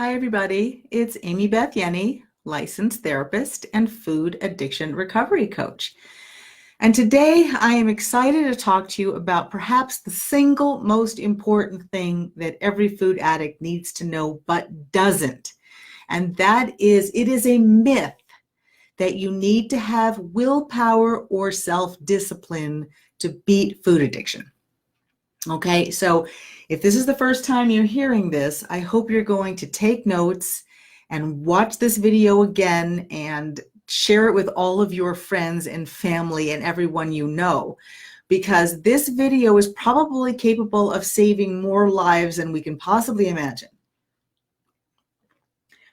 Hi, everybody. It's Beth Ienni, licensed therapist and food addiction recovery coach. And today I am excited to talk to you about perhaps the single most important thing that every food addict needs to know but doesn't. And that is, it is a myth that you need to have willpower or self-discipline to beat food addiction. Okay, so if this is the first time you're hearing this, I hope you're going to take notes and watch this video again and share it with all of your friends and family and everyone you know, because this video is probably capable of saving more lives than we can possibly imagine.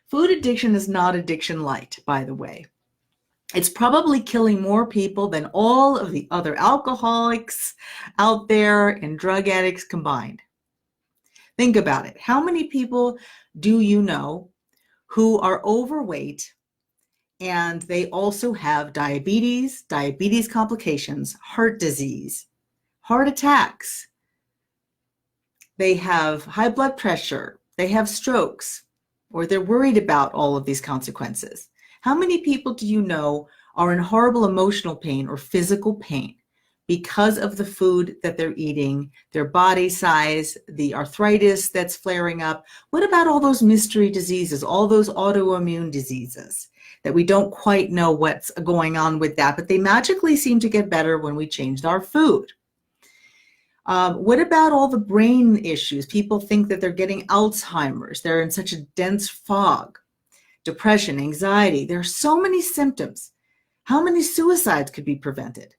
Food addiction is not addiction light, by the way. It's probably killing more people than all of the other alcoholics out there and drug addicts combined. Think about it. How many people do you know who are overweight and they also have diabetes complications, heart disease, heart attacks? They have high blood pressure, they have strokes, or they're worried about all of these consequences. How many people do you know are in horrible emotional pain or physical pain because of the food that they're eating, their body size, the arthritis that's flaring up? What about all those mystery diseases, all those autoimmune diseases that we don't quite know what's going on with that, but they magically seem to get better when we changed our food? What about all the brain issues? People think that they're getting Alzheimer's. They're in such a dense fog. Depression, anxiety. There are so many symptoms. How many suicides could be prevented?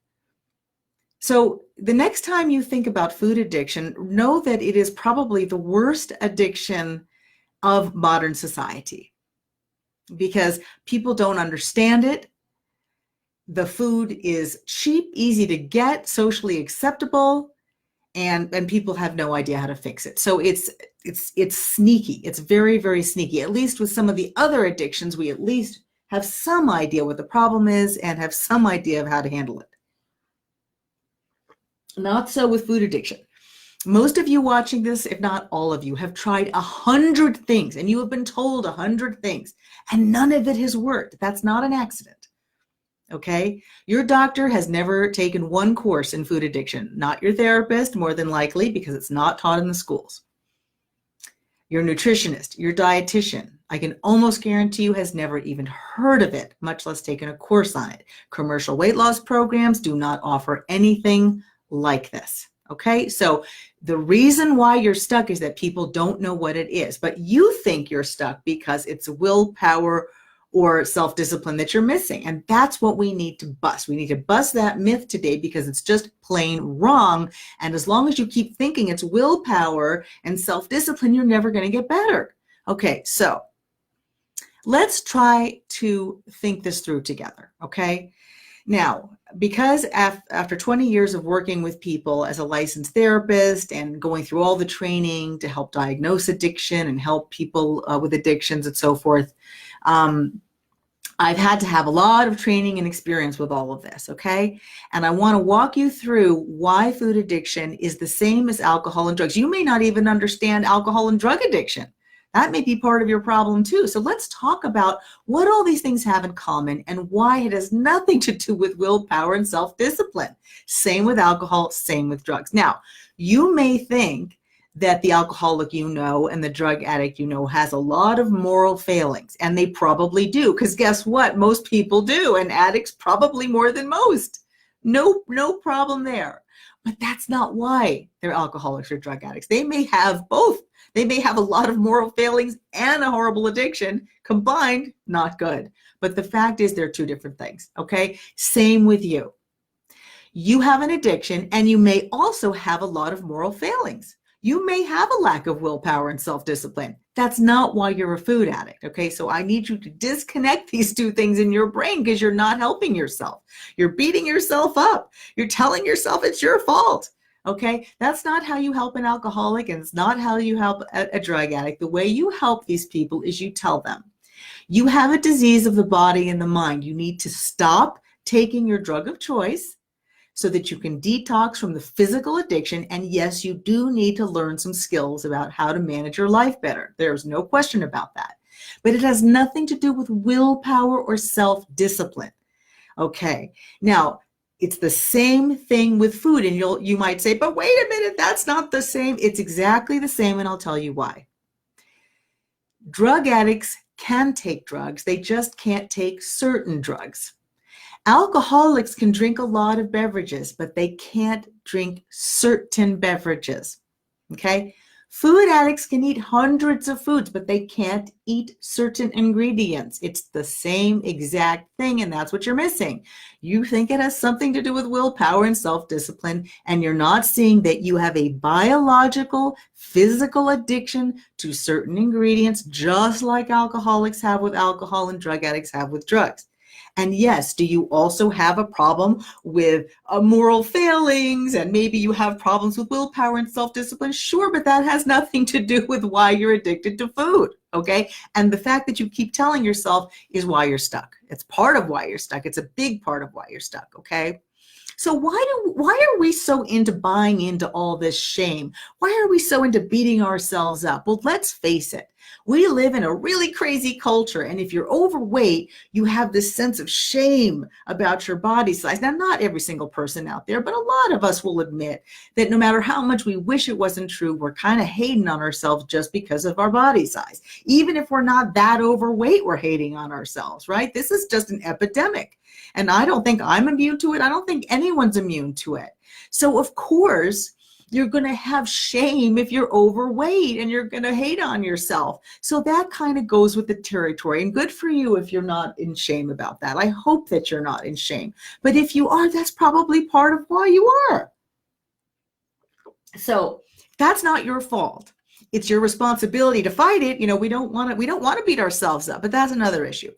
So the next time you think about food addiction, know that it is probably the worst addiction of modern society because people don't understand it. The food is cheap, easy to get, socially acceptable, and people have no idea how to fix it. So it's sneaky. It's very, very sneaky. At least with some of the other addictions, we at least have some idea what the problem is and have some idea of how to handle it. Not so with food addiction. Most of you watching this, if not all of you, have tried 100 things and you have been told 100 things and none of it has worked. That's not an accident. Okay, your doctor has never taken one course in food addiction, not your therapist, more than likely, because it's not taught in the schools. Your nutritionist, your dietitian, I can almost guarantee you has never even heard of it, much less taken a course on it. Commercial weight loss programs do not offer anything like this. Okay, so the reason why you're stuck is that people don't know what it is, but you think you're stuck because it's willpower or self-discipline that you're missing. And that's what we need to bust. We need to bust that myth today because it's just plain wrong. And as long as you keep thinking it's willpower and self-discipline, you're never going to get better. Okay, so let's try to think this through together, okay? Now, because after 20 years of working with people as a licensed therapist and going through all the training to help diagnose addiction and help people with addictions and so forth, I've had to have a lot of training and experience with all of this, okay? And I want to walk you through why food addiction is the same as alcohol and drugs. You may not even understand alcohol and drug addiction. That may be part of your problem too. So let's talk about what all these things have in common and why it has nothing to do with willpower and self-discipline. Same with alcohol, same with drugs. Now, you may think that the alcoholic you know and the drug addict you know has a lot of moral failings, and they probably do, because guess what? Most people do, and addicts probably more than most. No problem there. But that's not why they're alcoholics or drug addicts. They may have both. They may have a lot of moral failings and a horrible addiction. Combined, not good. But the fact is they're two different things, okay? Same with you. You have an addiction, and you may also have a lot of moral failings. You may have a lack of willpower and self-discipline. That's not why you're a food addict, okay? So I need you to disconnect these two things in your brain because you're not helping yourself. You're beating yourself up. You're telling yourself it's your fault, okay? That's not how you help an alcoholic, and it's not how you help a drug addict. The way you help these people is you tell them, you have a disease of the body and the mind. You need to stop taking your drug of choice, so that you can detox from the physical addiction. And yes, you do need to learn some skills about how to manage your life better. There's no question about that. But it has nothing to do with willpower or self-discipline. Okay. Now, it's the same thing with food. And you might say, but wait a minute, that's not the same. It's exactly the same, and I'll tell you why. Drug addicts can take drugs. They just can't take certain drugs. Alcoholics can drink a lot of beverages, but they can't drink certain beverages. Okay? Food addicts can eat hundreds of foods, but they can't eat certain ingredients. It's the same exact thing, and that's what you're missing. You think it has something to do with willpower and self-discipline, and you're not seeing that you have a biological, physical addiction to certain ingredients, just like alcoholics have with alcohol and drug addicts have with drugs. And yes, do you also have a problem with moral failings, and maybe you have problems with willpower and self-discipline? Sure, but that has nothing to do with why you're addicted to food, okay? And the fact that you keep telling yourself is why you're stuck. It's part of why you're stuck. It's a big part of why you're stuck, okay? So why are we so into buying into all this shame? Why are we so into beating ourselves up? Well, let's face it. We live in a really crazy culture, and if you're overweight, you have this sense of shame about your body size. Now, not every single person out there, but a lot of us will admit that no matter how much we wish it wasn't true, we're kind of hating on ourselves just because of our body size. Even if we're not that overweight, we're hating on ourselves, right? This is just an epidemic, and I don't think I'm immune to it. I don't think anyone's immune to it. So, of course, you're going to have shame if you're overweight, and you're going to hate on yourself. So that kind of goes with the territory, and good for you if you're not in shame about that. I hope that you're not in shame. But if you are, that's probably part of why you are. So that's not your fault. It's your responsibility to fight it. You know, we don't want to beat ourselves up, but that's another issue.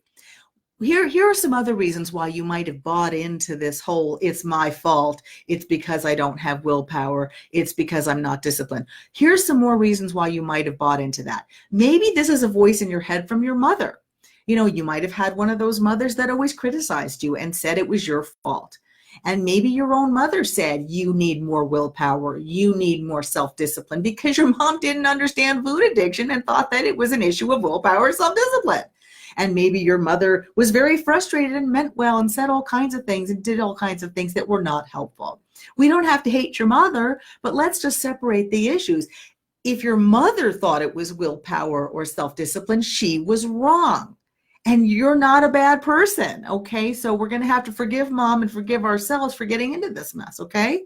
Here are some other reasons why you might have bought into this whole, it's my fault, it's because I don't have willpower, it's because I'm not disciplined. Here's some more reasons why you might have bought into that. Maybe this is a voice in your head from your mother. You know, you might have had one of those mothers that always criticized you and said it was your fault. And maybe your own mother said you need more willpower, you need more self-discipline, because your mom didn't understand food addiction and thought that it was an issue of willpower or self-discipline. And maybe your mother was very frustrated and meant well and said all kinds of things and did all kinds of things that were not helpful. We don't have to hate your mother, but let's just separate the issues. If your mother thought it was willpower or self-discipline, she was wrong. And you're not a bad person, okay? So we're going to have to forgive mom and forgive ourselves for getting into this mess, okay?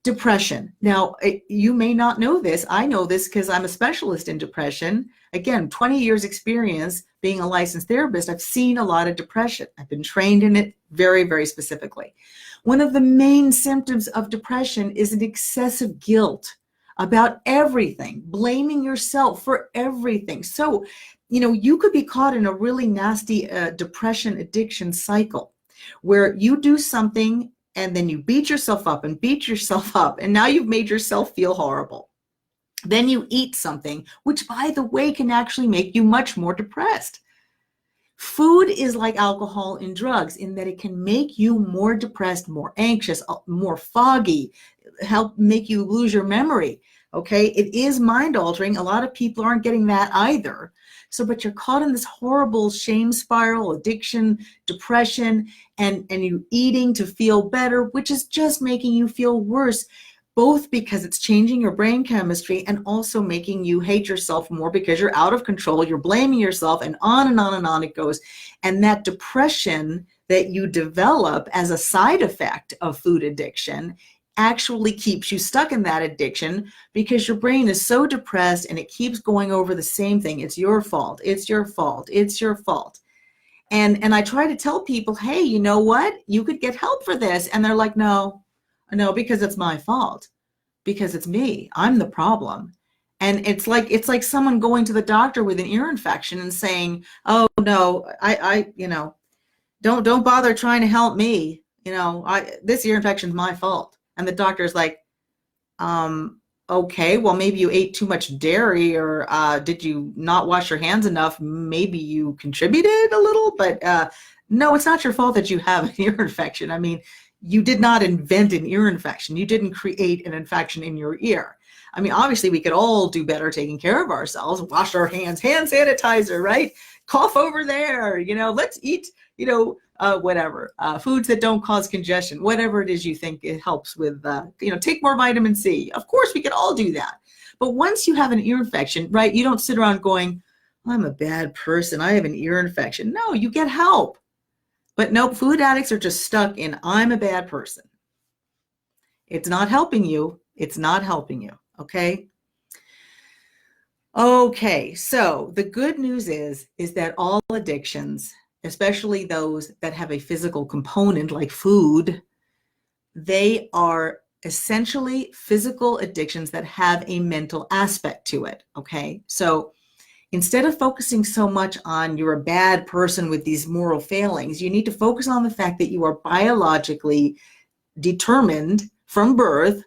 Depression. Now, you may not know this. I know this because I'm a specialist in depression. Again, 20 years experience being a licensed therapist. I've seen a lot of depression. I've been trained in it very, very specifically. One of the main symptoms of depression is an excessive guilt about everything, blaming yourself for everything. So, you know, you could be caught in a really nasty depression addiction cycle where you do something and then you beat yourself up and beat yourself up, and now you've made yourself feel horrible. Then you eat something, which, by the way, can actually make you much more depressed. Food is like alcohol and drugs in that it can make you more depressed, more anxious, more foggy, help make you lose your memory. Okay, it is mind altering. A lot of people aren't getting that either. So, but you're caught in this horrible shame spiral, addiction, depression, and you eating to feel better, which is just making you feel worse, both because it's changing your brain chemistry and also making you hate yourself more because you're out of control, you're blaming yourself, and on and on and on it goes. And that depression that you develop as a side effect of food addiction actually keeps you stuck in that addiction because your brain is so depressed and it keeps going over the same thing. It's your fault. It's your fault. It's your fault. And I try to tell people, hey, you know what? You could get help for this. And they're like, no, because it's my fault, because it's me. I'm the problem. And it's like someone going to the doctor with an ear infection and saying, oh no, don't bother trying to help me. This ear infection is my fault. And the doctor's like, okay, well, maybe you ate too much dairy, or did you not wash your hands enough? Maybe you contributed a little, but no, it's not your fault that you have an ear infection. I mean, You did not invent an ear infection. You didn't create an infection in your ear. I mean, obviously, we could all do better taking care of ourselves, wash our hands, hand sanitizer, right? Cough over there, let's eat, whatever, foods that don't cause congestion, whatever it is you think it helps with, take more vitamin C. Of course, we could all do that. But once you have an ear infection, right, you don't sit around going, I'm a bad person, I have an ear infection. No, you get help. But no, food addicts are just stuck in, I'm a bad person. It's not helping you. It's not helping you. Okay. Okay. So the good news is that all addictions, especially those that have a physical component like food, they are essentially physical addictions that have a mental aspect to it. Okay. So instead of focusing so much on you're a bad person with these moral failings, you need to focus on the fact that you are biologically determined from birth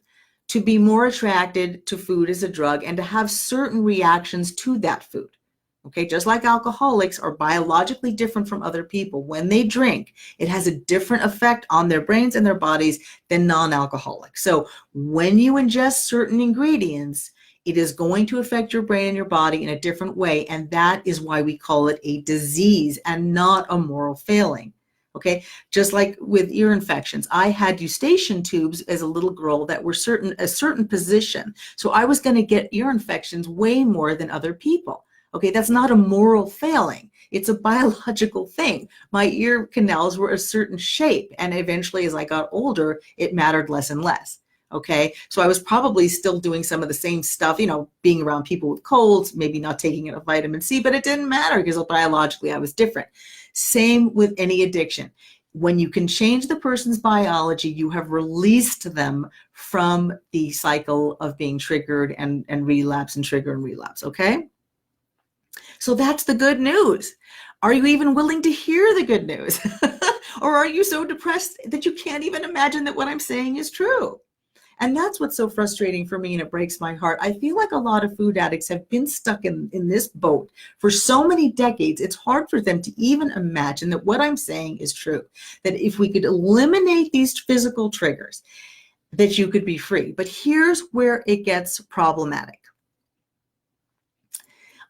to be more attracted to food as a drug and to have certain reactions to that food. Okay, just like alcoholics are biologically different from other people. When they drink, it has a different effect on their brains and their bodies than non-alcoholics. So when you ingest certain ingredients, it is going to affect your brain and your body in a different way. And that is why we call it a disease and not a moral failing. Okay, just like with ear infections, I had eustachian tubes as a little girl that were a certain position. So I was going to get ear infections way more than other people. Okay, that's not a moral failing. It's a biological thing. My ear canals were a certain shape, and eventually as I got older, it mattered less and less. Okay, so I was probably still doing some of the same stuff, being around people with colds, maybe not taking enough vitamin C, but it didn't matter because biologically I was different. Same with any addiction. When you can change the person's biology, you have released them from the cycle of being triggered and relapse and trigger and relapse, okay? So that's the good news. Are you even willing to hear the good news? Or are you so depressed that you can't even imagine that what I'm saying is true? And that's what's so frustrating for me, and it breaks my heart. I feel like a lot of food addicts have been stuck in this boat for so many decades. It's hard for them to even imagine that what I'm saying is true, that if we could eliminate these physical triggers, that you could be free. But here's where it gets problematic.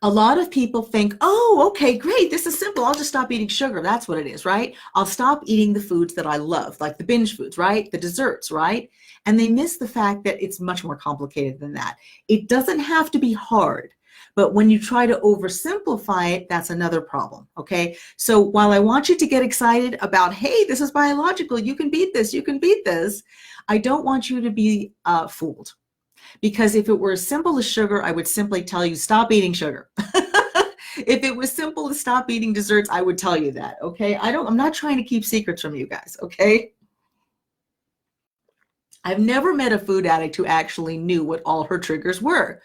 A lot of people think, oh, okay, great, this is simple. I'll just stop eating sugar. That's what it is, right? I'll stop eating the foods that I love, like the binge foods, right? The desserts, right? And they miss the fact that it's much more complicated than that. It doesn't have to be hard, but when you try to oversimplify it, that's another problem, okay? So while I want you to get excited about, hey, this is biological, you can beat this, I don't want you to be fooled. Because if it were as simple as sugar, I would simply tell you, stop eating sugar. If it was simple to stop eating desserts, I would tell you that, okay? I'm not trying to keep secrets from you guys, okay? I've never met a food addict who actually knew what all her triggers were.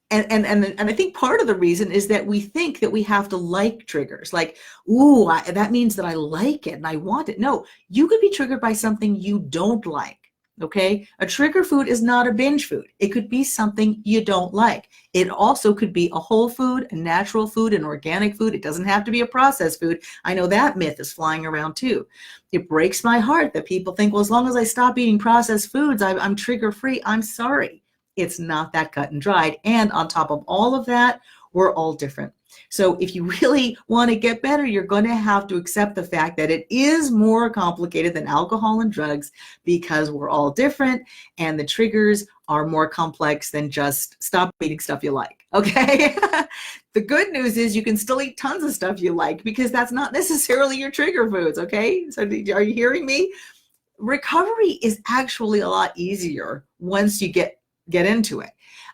And I think part of the reason is that we think that we have to like triggers. Like, ooh, that means that I like it and I want it. No, you could be triggered by something you don't like. Okay, a trigger food is not a binge food. It could be something you don't like. It also could be a whole food, a natural food, an organic food. It doesn't have to be a processed food. I know that myth is flying around too. It breaks my heart that people think, well, as long as I stop eating processed foods, I'm trigger free. I'm sorry. It's not that cut and dried. And on top of all of that, we're all different. So if you really want to get better, you're going to have to accept the fact that it is more complicated than alcohol and drugs because we're all different and the triggers are more complex than just stop eating stuff you like, okay? The good news is you can still eat tons of stuff you like because that's not necessarily your trigger foods, okay? So are you hearing me? Recovery is actually a lot easier once you get into it.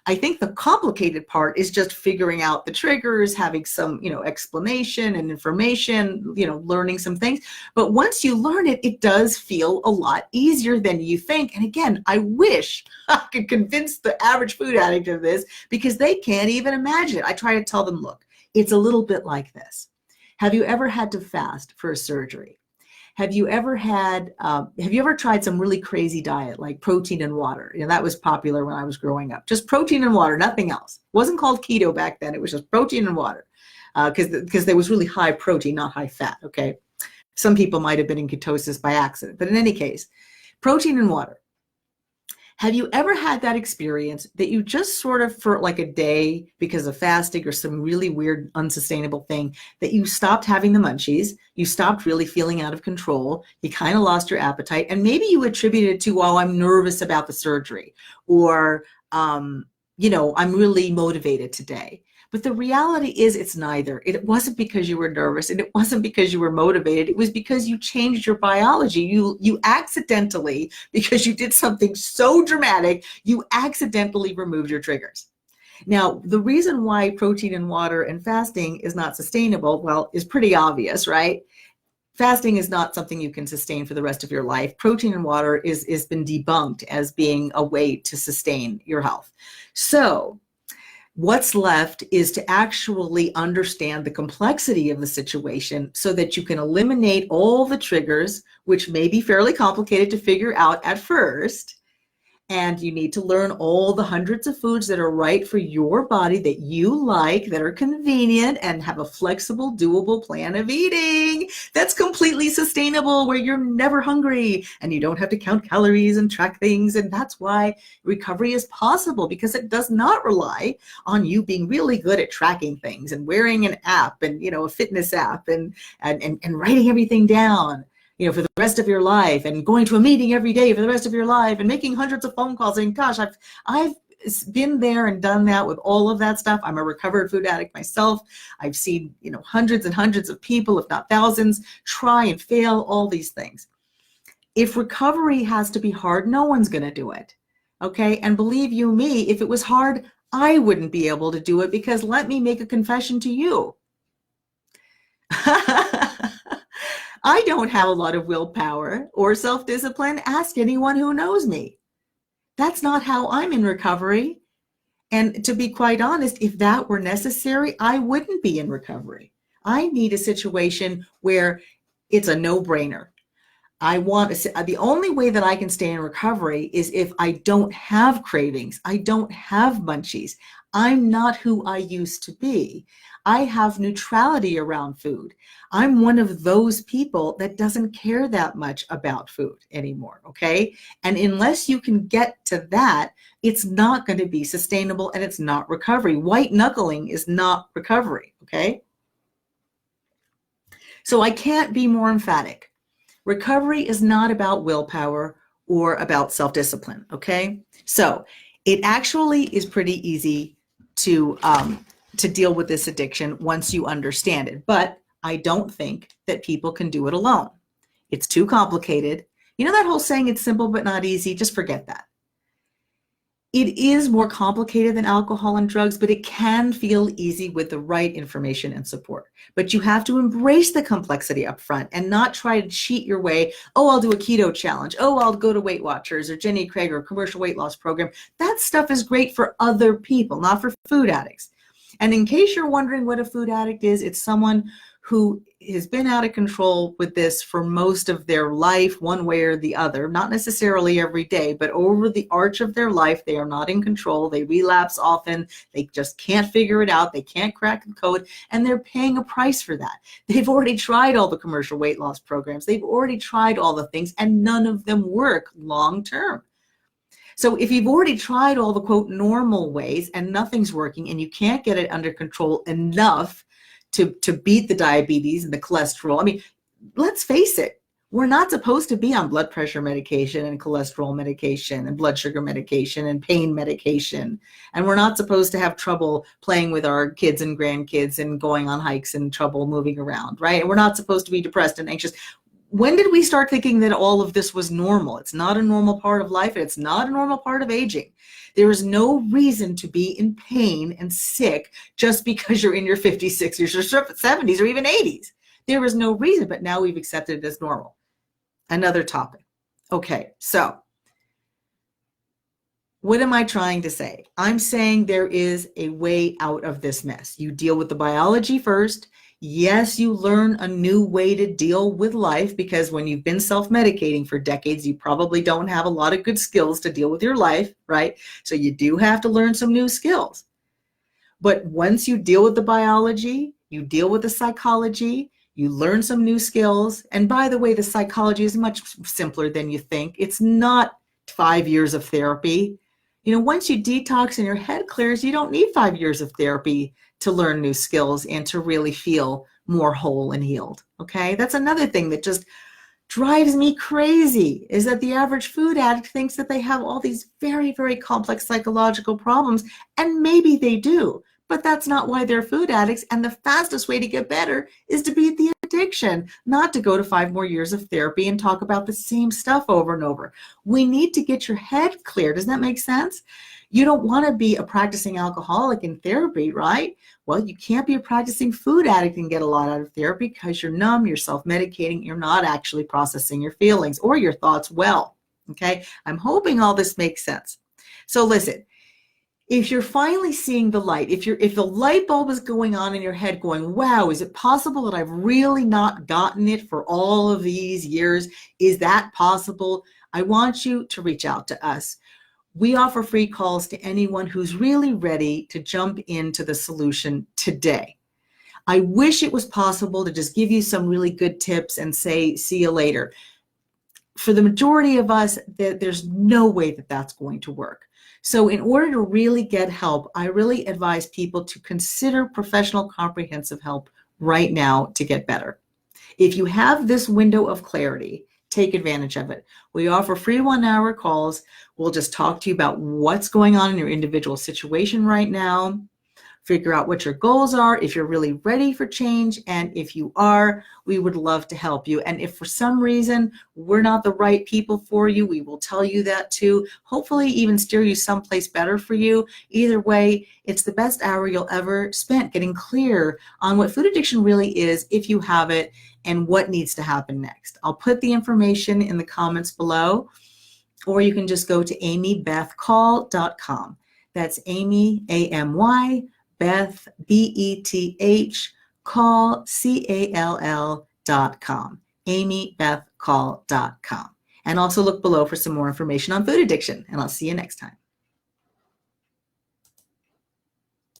I think the complicated part is just figuring out the triggers, having some, explanation and information, learning some things. But once you learn it, it does feel a lot easier than you think. And again, I wish I could convince the average food addict of this because they can't even imagine it. I try to tell them, look, it's a little bit like this. Have you ever had to fast for a surgery? Have you ever tried some really crazy diet like protein and water? That was popular when I was growing up. Just protein and water, nothing else. It wasn't called keto back then. It was just protein and water because there was really high protein, not high fat, okay? Some people might have been in ketosis by accident. But in any case, Protein and water. Have you ever had that experience that you just sort of, for like a day, because of fasting or some really weird, unsustainable thing, that you stopped having the munchies, you stopped really feeling out of control, you kind of lost your appetite, and maybe you attributed it to, oh, I'm nervous about the surgery, or, I'm really motivated today. But the reality is it's neither. It wasn't because you were nervous, and it wasn't because you were motivated. It was because you changed your biology. You accidentally, because you did something so dramatic, you accidentally removed your triggers. Now, the reason why protein and water and fasting is not sustainable, well, is pretty obvious, right? Fasting is not something you can sustain for the rest of your life. Protein and water is been debunked as being a way to sustain your health. So what's left is to actually understand the complexity of the situation so that you can eliminate all the triggers, which may be fairly complicated to figure out at first. And you need to learn all the hundreds of foods that are right for your body, that you like, that are convenient, and have a flexible, doable plan of eating that's completely sustainable, where you're never hungry and you don't have to count calories and track things. And that's why recovery is possible, because it does not rely on you being really good at tracking things and wearing an app and, a fitness app and writing everything down, for the rest of your life, and going to a meeting every day for the rest of your life, and making hundreds of phone calls. And gosh, I've been there and done that with all of that stuff. I'm a recovered food addict myself. I've seen, hundreds and hundreds of people, if not thousands, try and fail all these things. If recovery has to be hard, no one's going to do it. Okay. And believe you me, if it was hard, I wouldn't be able to do it, because let me make a confession to you. I don't have a lot of willpower or self-discipline. Ask anyone who knows me. That's not how I'm in recovery. And to be quite honest, if that were necessary, I wouldn't be in recovery. I need a situation where it's a no-brainer. The only way that I can stay in recovery is if I don't have cravings. I don't have munchies. I'm not who I used to be. I have neutrality around food. I'm one of those people that doesn't care that much about food anymore, okay? And unless you can get to that, it's not going to be sustainable, and it's not recovery. White knuckling is not recovery, okay? So I can't be more emphatic. Recovery is not about willpower or about self-discipline, okay? So it actually is pretty easy to deal with this addiction once you understand it. But I don't think that people can do it alone. It's too complicated. You know that whole saying, it's simple but not easy? Just forget that. It is more complicated than alcohol and drugs, but it can feel easy with the right information and support. But you have to embrace the complexity up front and not try to cheat your way. Oh, I'll do a keto challenge. Oh, I'll go to Weight Watchers or Jenny Craig or commercial weight loss program. That stuff is great for other people, not for food addicts. And in case you're wondering what a food addict is, it's someone who has been out of control with this for most of their life, one way or the other, not necessarily every day, but over the arch of their life, they are not in control. They relapse often. They just can't figure it out. They can't crack the code, and they're paying a price for that. They've already tried all the commercial weight loss programs. They've already tried all the things, and none of them work long term. So if you've already tried all the quote normal ways and nothing's working, and you can't get it under control enough to beat the diabetes and the cholesterol. I mean, let's face it, we're not supposed to be on blood pressure medication and cholesterol medication and blood sugar medication and pain medication. And we're not supposed to have trouble playing with our kids and grandkids and going on hikes and trouble moving around, right? And we're not supposed to be depressed and anxious. When did we start thinking that all of this was normal? It's not a normal part of life, and it's not a normal part of aging. There is no reason to be in pain and sick just because you're in your 50s, 60s, or 70s, or even 80s. There is no reason, but now we've accepted it as normal. Another topic. Okay, so what am I trying to say? I'm saying there is a way out of this mess. You deal with the biology first. Yes, you learn a new way to deal with life, because when you've been self-medicating for decades, you probably don't have a lot of good skills to deal with your life, right? So you do have to learn some new skills. But once you deal with the biology, you deal with the psychology, You learn some new skills. And by the way, the psychology is much simpler than you think. It's not 5 years of therapy. Once you detox and your head clears, you don't need 5 years of therapy to learn new skills and to really feel more whole and healed. Okay, that's another thing that just drives me crazy, is that the average food addict thinks that they have all these very, very complex psychological problems, and maybe they do, but that's not why they're food addicts. And the fastest way to get better is to beat the addiction, not to go to 5 more years of therapy and talk about the same stuff over and over. We need to get your head clear. Does that make sense? You don't want to be a practicing alcoholic in therapy, right? Well, you can't be a practicing food addict and get a lot out of therapy, because you're numb, you're self-medicating, you're not actually processing your feelings or your thoughts well. Okay, I'm hoping all this makes sense. So listen, if you're finally seeing the light, if the light bulb is going on in your head going, wow, is it possible that I've really not gotten it for all of these years? Is that possible? I want you to reach out to us. We offer free calls to anyone who's really ready to jump into the solution today. I wish it was possible to just give you some really good tips and say, see you later. For the majority of us, there's no way that that's going to work. So in order to really get help, I really advise people to consider professional comprehensive help right now to get better. If you have this window of clarity, take advantage of it. We offer free 1-hour calls. We'll just talk to you about what's going on in your individual situation right now, figure out what your goals are, if you're really ready for change, and if you are, we would love to help you. And if for some reason we're not the right people for you, we will tell you that too. Hopefully even steer you someplace better for you. Either way, it's the best hour you'll ever spend getting clear on what food addiction really is, if you have it, and what needs to happen next. I'll put the information in the comments below, or you can just go to amybethcall.com. That's Amy, A-M-Y, Beth, B-E-T-H, call, C-A-L-L.com, amybethcall.com. And also look below for some more information on food addiction, and I'll see you next time.